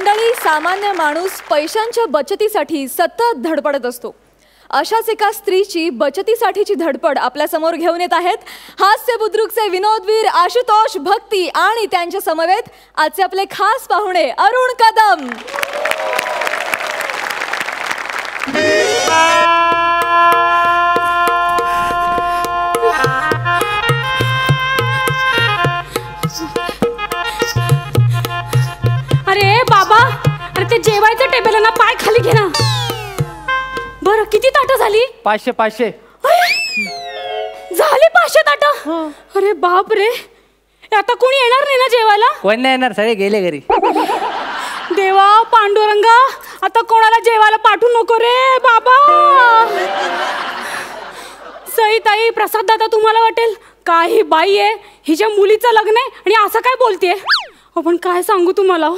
मंडळी, सामान्य माणूस पैशांच्या बचतीसाठी सतत धडपडत असतो. अशाच एका स्त्रीची बचतीसाठीची धडपड आपल्या समोर घेऊन येत आहेत हास्य बुद्रुकचे विनोदवीर आशुतोष भक्ती आणि त्यांच्या समवेत आजचे आपले खास पाहुणे अरुण कदम. अरे बाबा, अरे ते जेवायचं टेबल आहे ना, पाय खाली घे ना. बरं, किती ताटं झाली? 500 झाली 500 ताटं. अरे बाप रे, आता कोणी येणार नाही ना जेवायला? कोण नाही येणार, सगळे गेले घरी. देवा पांडुरंगा, आता कोणाला जेवायला पाठवू नको रे बाबा. सई ताई, प्रसाद दादा, तुम्हाला वाटेल काही बाई आहे, हिच्या मुलीचं लग्न आहे आणि असं काय बोलतेय. आपण काय सांगू तुम्हाला,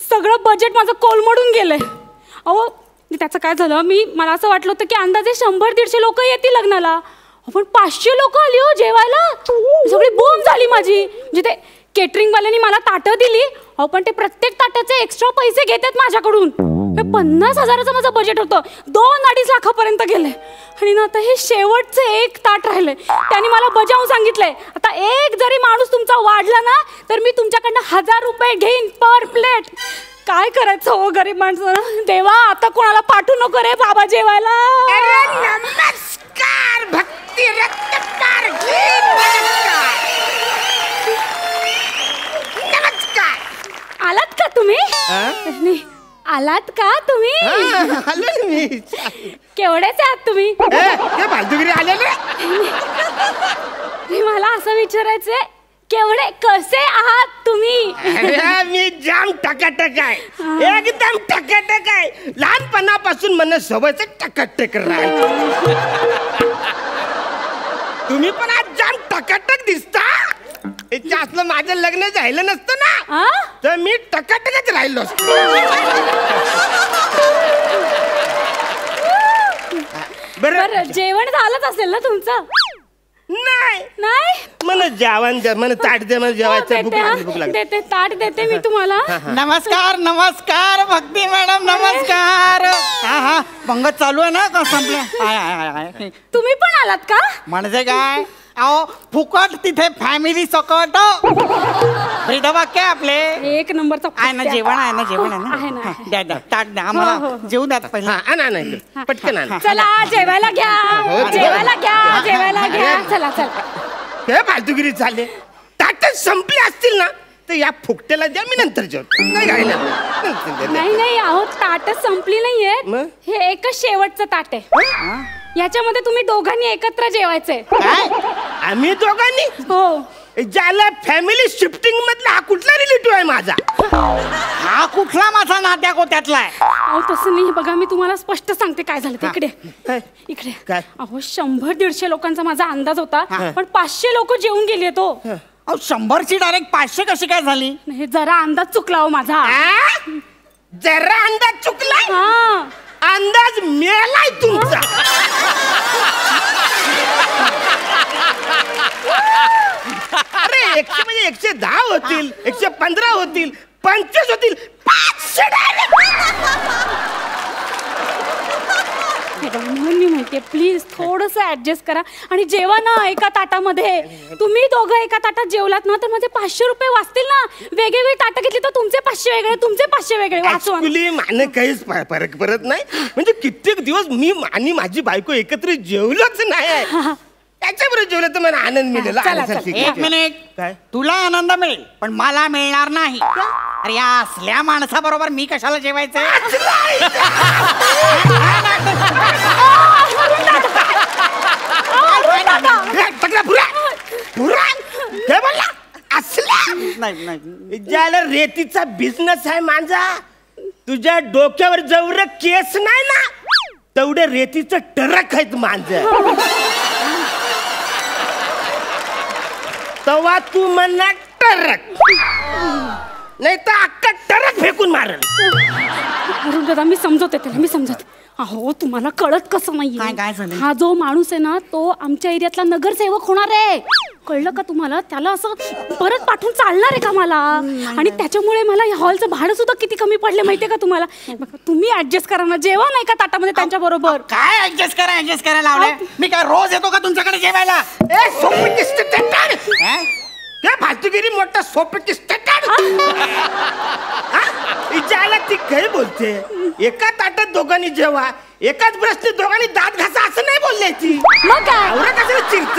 सगळं बजेट माझं कोलमडून गेलंय. अहो त्याचं काय झालं, मला असं वाटलं होतं की अंदाजे 100-150 लोक येतील लग्नाला, पण 500 लोक आली हो जेवायला. सगळी बोंब झाली माझी. म्हणजे ते केटरिंगवाल्यांनी मला ताटं दिली, अहो पण ते प्रत्येक ताटाचे एक्स्ट्रा पैसे घेतात माझ्याकडून. 50,000चं माझं बजेट होतं, 2-2.5 लाखापर्यंत गेले. आणि ना आता हे शेवटचं एक ताट राहिलंय, त्यांनी मला बजावून सांगितलंय, आता एक जरी माणूस तुमचा वाढला ना तर मी तुमच्याकडनं 1000 रुपये घेईन पर प्लेट. काय करायचं हो गरीब माणसं. देवा, आता कोणाला पाठवू नको रे बाबा जेवायला. नमस्कार भक्ती रत्नकार, नमस्कार. आलात का तुम्ही? नाही, आलात का तुम्ही? केवढेच आहात तुम्ही? बाजूगिरी आलेले. मला असं विचारायचंय, केवढे कसे आहात तुम्ही? मी जाम टकाटक आहे, एकदम टकाटक आहे. लहानपणापासून मला सवयच टकाटक राहायचं. तुम्ही पण आज जाम टकाटक दिसता. असलं माझं लग्न झालं नसतं ना तर मी टकाटकच राहिलो असतो. बरं, जेवण झालंच असेल ना तुमचं? नाही नाही, मला जेवण ताट दे, मला जेवायचं भूक लागली. देते, ताट देते मी तुम्हाला. नमस्कार नमस्कार भक्ती मॅडम, नमस्कार. हा पंगत चालू आहे ना का संपलं? तुम्ही पण आलात का? म्हणजे काय, अहो फुकट तिथे फॅमिली सकट. वाक्य आपले एक नंबरचा आहे ना. जेवण आहे ना, जेवण आहे ना. द्या द्या, ताट द्या आम्हाला, जेवू द्या पहिला. पटकन आणा. चला जेवायला घ्या, जेवायला घ्या, जेवायला घ्या. चला चला. हे फालतूगिरी चालले. ताटच संपले असतील ना तर या फुकट्याला द्या, मी नंतर जेवतो. नाही नाही, अहो ताटच संपली नाहीये, हे एकच शेवटचं ताट आहे. याच्यामध्ये तुम्ही दोघांनी एकत्र जेवायचंय. आम्ही दोघांनी? हो. ज्याला फॅमिली शिफ्टिंग मधला हा कुठला रिलेटिव्ह आहे माझा? हा कुठला माझा नात्या गोत्यातला आहे? अहो तसं नाही, बघा मी तुम्हाला स्पष्ट सांगते काय झालं. इकडे इकडे काय? अहो 100-150 लोकांचा माझा अंदाज होता, पण 500 लोक जेवून गेले. तो 100ची डायरेक्ट 500 कशी काय झाली? नाही, जरा अंदाज चुकला हो माझा. जरा अंदाज चुकला? हा, अंदाज मेलाय तुमचा. अरे 100 म्हणजे 110 होतील, 115 होतील, 25 होतील, 500 मी म्हणते प्लीज थोडस ऍडजस्ट करा आणि जेवा ना एका ताटामध्ये. तुम्ही दोघं एका ताटात जेवलात ना तर माझे 500 रुपये वाचतील ना. वेगवेगळी ताटं घेतली तर तुमचे 500 वेगळे, तुमचे 500 वेगळे. मला काहीच फरक पडत नाही. म्हणजे कित्येक दिवस मी आणि माझी बायको एकत्र जेवलोच नाही. त्याच्याबरोबर जेवलं तर मला आनंद मिळेल. एक मिनिट, काय? तुला आनंद मिळेल पण मला मिळणार नाही. अरे या असल्या माणसाबरोबर मी कशाला जेवायचं? ज्याला रेतीचा बिझनेस आहे माझा, तुझ्या डोक्यावर जेवढं केस नाही ना तेवढे रेतीचं ट्रक आहेत माझं. तेव्हा तू म्हणणार ट्रक, नाही तर अख्खा ट्रक फेकून मारल. अरुण दादा, मी समजवते त्याला, मी समजत. अहो तुम्हाला कळत कसं नाहीये? काय झालं? हा जो माणूस आहे ना तो आमच्या एरियातला नगरसेवक होणार आहे. कळलं का तुम्हाला? त्याला असं परत पाठवून चालणार आहे का मला? आणि त्याच्यामुळे मला या हॉलचं भाडं सुद्धा किती कमी पडले माहितीये का तुम्हाला? बघा, तुम्ही ऍडजस्ट करा ना, जेवा नाही का ताटामध्ये त्यांच्या बरोबर. काय ऍडजस्ट करायला लावलंय? मी काय रोज येतो का तुमच्याकडे जेवायला? क्या फालतूगिरी मोठा सोपटिस्ट इजाला ती काय बोलते? एका ताटात दोघांनी जेवा, एकाच ब्रशने दोघांनी दात घासा असं नाही बोलले ती. मग काय? एवढं कसं चिरत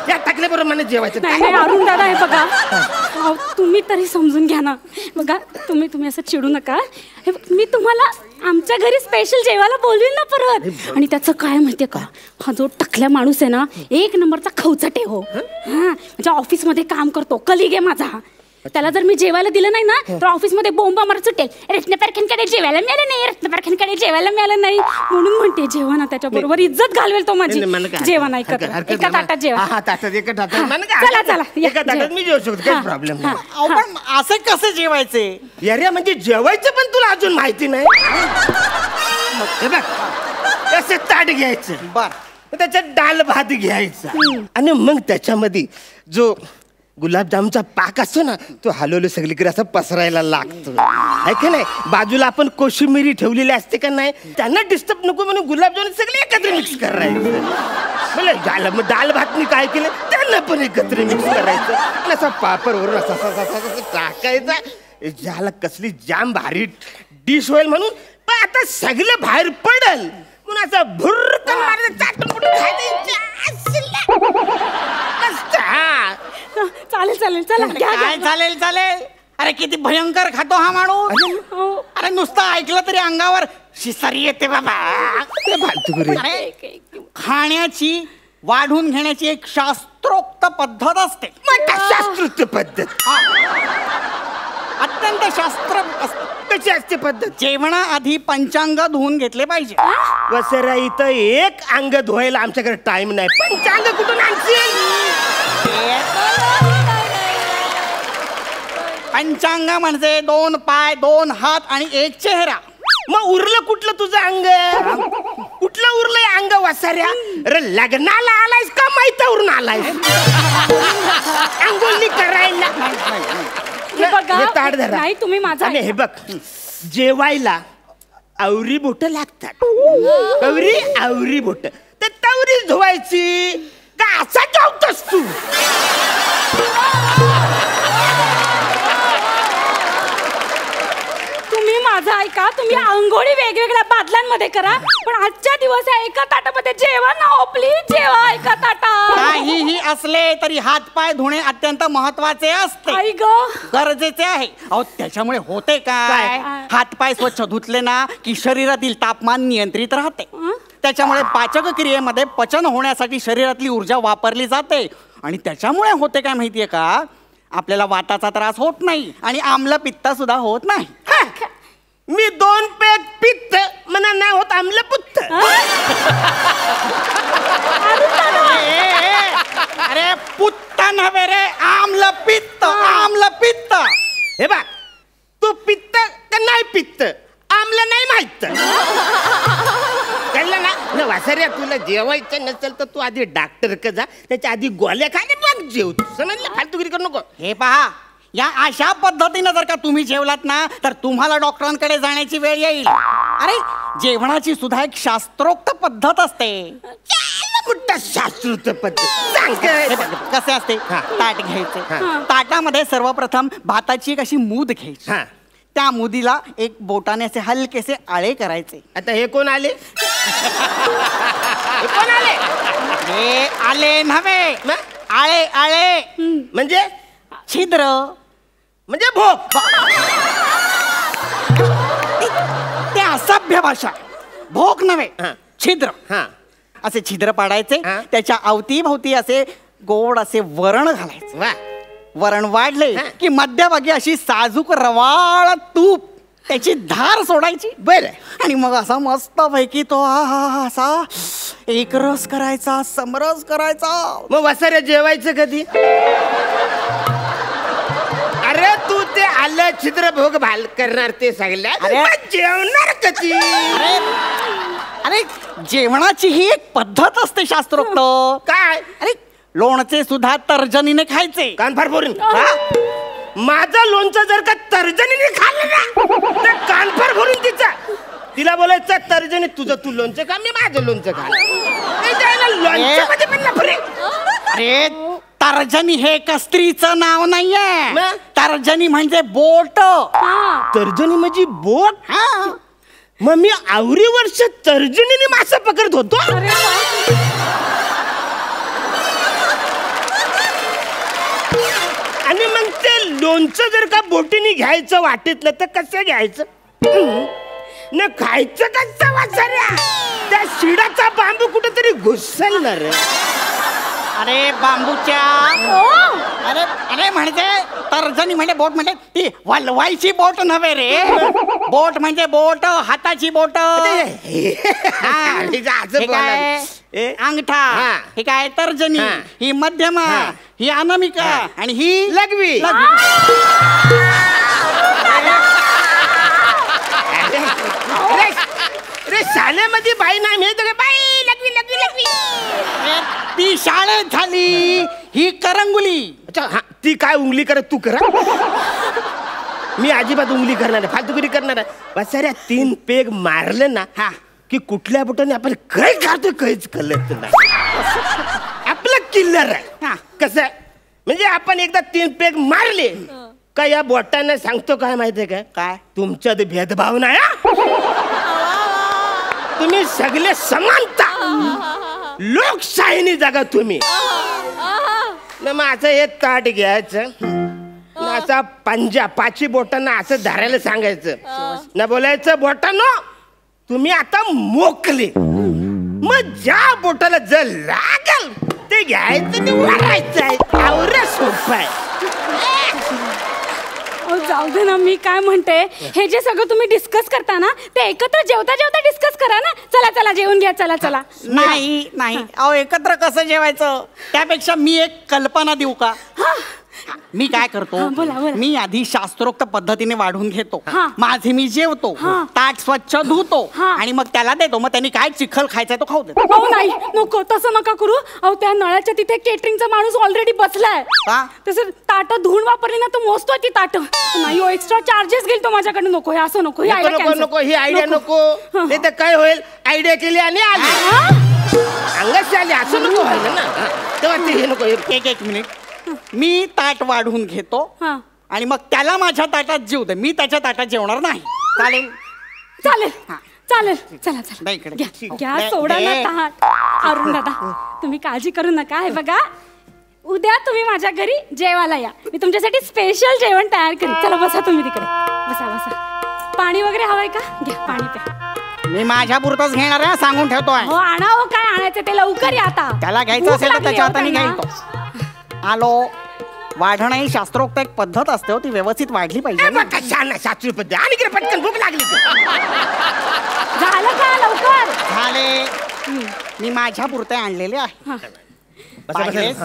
त्या टाकल्याबरोबर मला जेवायचं नाही नाही अरुण दादा, हे बघा, अहो, तुम्ही तरी समजून घ्या ना. बघा, तुम्ही असं चिडू नका. हे मी तुम्हाला आमच्या घरी स्पेशल जेवायला बोलवीन ना परत. आणि त्याचं काय माहितीये का, हा जो टकल्या माणूस आहे ना, 1 नंबरचा खवचटे हो. हा, म्हणजे ऑफिसमध्ये काम करतो, कलिग आहे माझा. त्याला जर मी जेवायला दिलं नाही ना, तर ऑफिसमध्ये बोंबा मारत सुटेल. रत्नपारखेंकडे जेवायला मिळालं नाही, रत्नपारखेंकडे जेवायला मिळालं नाही, म्हणून म्हणते जेवा ना, त्याच्या बरोबर इज्जत घालवेल तो माझी. जेवा नाही करत, एका ताटात जेवा. चला चला, एका ताटात मी जेवू शकतो, काही प्रॉब्लेम नाही. पण असे कसे जेवायचे? अरे म्हणजे जेवायचं पण तुला अजून माहिती नाही? हे बघ, असं ताट घ्यायचं, बर, त्याच्यात डाल भात घ्यायचा, आणि मग त्याच्यामध्ये जो गुलाबजामचा पाक असतो ना, तो हलवलं सगळीकडे असं पसरायला लागतो, आहे का नाही? बाजूला आपण कोशिंबिरी ठेवलेली असते का नाही, त्यांना डिस्टर्ब नको म्हणून गुलाबजामुन सगळे एकत्र मिक्स करायचं. बोला मग दाल भातनी काय केलं, त्यांना पण एकत्र मिक्स करायचं, आणि असा पापड वरून असा टाकायचा. ज्याला कसली जाम भारी डिश होईल म्हणून. पण आता सगळं बाहेर पडल म्हणून असं भुर्रकन मारायचं, चाटून पुटून खायचं. चालेल चालेल, चला घ्या काय घ्या. चालेल? अरे किती भयंकर खातो हा माणूस. अरे नुसतं ऐकलं तरी अंगावर शिसारी येते बाबा. फालतूगिरी. खाण्याची वाढून घेण्याची एक शास्त्रोक्त पद्धत असते. शास्त्रोक्त पद्धत, अत्यंत शास्त्र कशी असते पद्धत? जेवणाआधी पंचांग धुवून घेतले पाहिजे. वसरा इथं एक अंग धुवायला आमच्याकडे टाइम नाही, पंचांग कुठून आणशील? पंचांग म्हणजे 2 पाय, 2 हात आणि 1 चेहरा. मग उरलं कुठलं तुझं अंग? कुठलं उरलंय अंग वसाऱ्या? अरे लग्नाला आलायस का माहितीवरून आलायस? अंगोली करायला. हे बघा, हे ताट धरा. नाही तुम्ही माझा आणि हे बघ, जेवायला आवरी बोट लागतात. आवरी बोट तर तवरी धुवायची का असा जेवतोस तू? तुम्ही माझं ऐका, तुम्ही अंघोळी वेगवेगळ्या बादल्यांमध्ये करा, पण आजच्या दिवस या एका ताटामध्ये जेवा ना, हो प्लीज जेवा एका ताटात. काहीही असले तरी हातपाय धुणे अत्यंत महत्वाचे असते, आई ग, गरजेचे आहे. अहो त्याच्यामुळे होते काय, हातपाय स्वच्छ धुतले ना की शरीरातील तापमान नियंत्रित राहते. त्याच्यामुळे पाचक क्रियेमध्ये पचन होण्यासाठी शरीरातली ऊर्जा वापरली जाते. आणि त्याच्यामुळे होते काय माहितीये का, आपल्याला वाताचा त्रास होत नाही आणि आम्ल पित्त सुद्धा होत नाही. मी 2 पेग पित्त म्हणा नाही होत आम्लपुत्त. अरे पुत्त नव्हे रे, आम्ल पित्त, आम्ल पित्त. हे बघ, तू पित्त का नाही पित्त आम्हाला नाही माहित. कळलं ना? वासऱ्या, तुला जेवायचं नसेल तर तू आधी डॉक्टर का जा, त्याच्या आधी गोळ्या खा आणि मग जेव. समजलं? फालतूगिरी करू नको. हे पहा, या अशा पद्धतीनं जर का तुम्ही जेवलात ना तर तुम्हाला डॉक्टरांकडे जाण्याची वेळ येईल. अरे जेवणाची सुद्धा एक शास्त्रोक्त पद्धत असते. कुठं शास्त्रोक्त पद्धत सांग. कसे असते? ताट घ्यायचे, ताटामध्ये सर्वप्रथम भाताची एक अशी मूद घ्यायची. त्या मुदीला एक बोटाने असे हलकेसे आळे करायचे. आता हे कोण आले? कोण आले? हे आले नव्हे, आळे आळे म्हणजे छिद्र, म्हणजे भोक. ते असभ्य भाषा. भोक नव्हे, छिद्र. हा, असे छिद्र पाडायचे, त्याच्या अवतीभोवती असे गोड असे वरण घालायचे. वा. वरण वाढले की मध्यभागी अशी साजूक रवाळ तूप त्याची धार सोडायची. बर. आणि मग असा मस्त पैकी तो असा एकरस करायचा, समरस करायचा. मग वसाऱ्या जेवायचं कधी? अरे तू ते आलं छिद्र भोग भाल करणार ते सांगल्या. अरे जेवणार कधी? अरे जेवणाची ही एक पद्धत असते शास्त्रोक्त. काय? अरे लोणचे सुद्धा तर्जनीने खायचे. कान फार भरून माझं लोणचं जर का तर्जनीने खाल्लं ना तर कान फार भरून तिला बोलायचं तर्जनी तुझं तू लोणचं खा, मी माझं लोणचं खा. लोणच्यामध्ये पण नफरे. अरे तर्जनी हे एका स्त्रीचं नाव नाहीये. मग? तर्जनी म्हणजे बोट. तर्जनी म्हणजे बोट. हा. मग मी आवरी वर्ष तर्जनीने मासा पकडत होतो. आणि मग ते लोणचं जर का बोटीने घ्यायचं वाटेतलं तर कसं घ्यायचं न खायचं कसं वाचाऱ्या. त्या शिडाचा बांबू कुठेतरी घुसलणार. अरे बांबूच्या अरे अरे म्हणजे तर्जनी म्हणजे बोट म्हणजे ती वलवायची बोट नव्हे रे. बोट म्हणजे बोट, हाताची बोट. हे काय अंगठा, हे काय तर्जनी, ही मध्यमा, ही अनामिका आणि ही लघवी. अरे शाळेमध्ये बाई नाही मिळत का बाई लघवी लघवी लघवी. ती शाळेत झाली. ही करंगुली. अच्छा हा ती काय उंगली करत तू करा. मी अजिबात उंगली करणार आहे, फालतुगिरी करणार आहे. बसाऱ्या 3 पेग मारलं ना की कुठल्या बोटाने आपण काय खातो काहीच कळत नाही. आपलं किल्लर आहे. कसं म्हणजे आपण एकदा 3 पेग मारले का या बोटाने सांगतो काय माहितीये काय तुमच्यात भेदभाव नाही. तुम्ही सगळे समानता लोकशाहीने जगा तुम्ही. मग असं हे ताट घ्यायचं असा पंजा 5 बोटांना असं धरायला सांगायचं ना बोलायचं बोटानो तुम्ही आता मोकले. मग ज्या बोटाला जर लागल ते घ्यायचं ते वाढायचं आहे. आवरा सोपं आहे. जाऊ दे ना. मी काय म्हणते हे जे सगळं तुम्ही डिस्कस करता ना ते एकत्र जेवता जेवता डिस्कस करा ना. चला चला जेवून घ्या. चला चला. नाही नाही अहो एकत्र कसं जेवायचं. त्यापेक्षा मी एक कल्पना देऊ का. मी काय करतो बोला, बोला. मी आधी शास्त्रोक्त पद्धतीने वाढून घेतो. हा. माझे मी जेवतो. ताट स्वच्छ धुतो आणि मग त्याला देतो. मग त्यांनी काय चिखल खायचा तो खाऊ देतो. अहो नाही नको तसं नका करू. अहो त्या नळाच्या तिथे केटरिंगचा माणूस ऑलरेडी बसलाय. तसं ताट धुवून वापरली ना तो मोजतोय ती ताट. नाही हो एक्स्ट्रा चार्जेस घेईल तो माझ्याकडे. नको हे असं नको. ही आयडिया नको नको ही आयडिया नको. नाही तर काय होईल आयडिया केली आणि आली अंगाशी आली असं नको व्हायला ना. तेव्हा ते हे नको. एक मिनिट. मी ताट वाढून घेतो आणि मग त्याला माझ्या ताटात जेवू दे. मी त्याच्या ताटात जेवणार नाही. चालेल चालेल चालेल. चला नाही, चला इकडे. घ्या सोडा ना ताट. अरुण दादा तुम्ही काळजी करू नका. हे बघा उद्या तुम्ही माझ्या घरी जेवायला या. मी तुमच्यासाठी स्पेशल जेवण तयार करीन. चला बसा तुम्ही तिकडे. बसा बसा. पाणी वगैरे हवंय का. घ्या पाणी प्या. मी माझ्या पुरतच घेणार आहे सांगून ठेवतोय. हो आणा. हो काय आणायचं ते लवकर या आता. त्याला घ्यायचं असेल तर त्याच्या हाताने घेईल तो. आलो. वाढणं ही शास्त्रोक्त एक पद्धत असते. ती व्यवस्थित वाढली पाहिजे ना. शास्त्रीय पद्धत आणि इकडे पटकन भूक लागली. झालं का लवकर. झाले. मी माझ्या पुरते आणलेले आहे. पाहिलेस?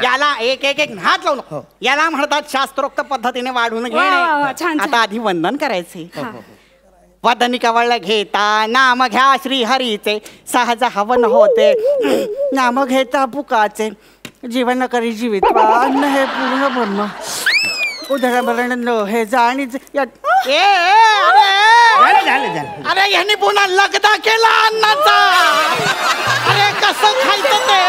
याला एक एक एक हात लावून याला म्हणतात शास्त्रोक्त पद्धतीने वाढून वा, वा, वा, घेणे. छान, आता आधी वंदन करायचे. वदनी कवळ घेता नाम घ्या श्री हरीचे सहज हवन होते. नाम घेता पुकाचे जीवन करी जीवित अन्न हे पूर्ण ब्रह्म उदरभरण हे जाणीच. अरे यांनी पुन्हा लगदा केला अन्नाचा. अरे कसं खायचं ते.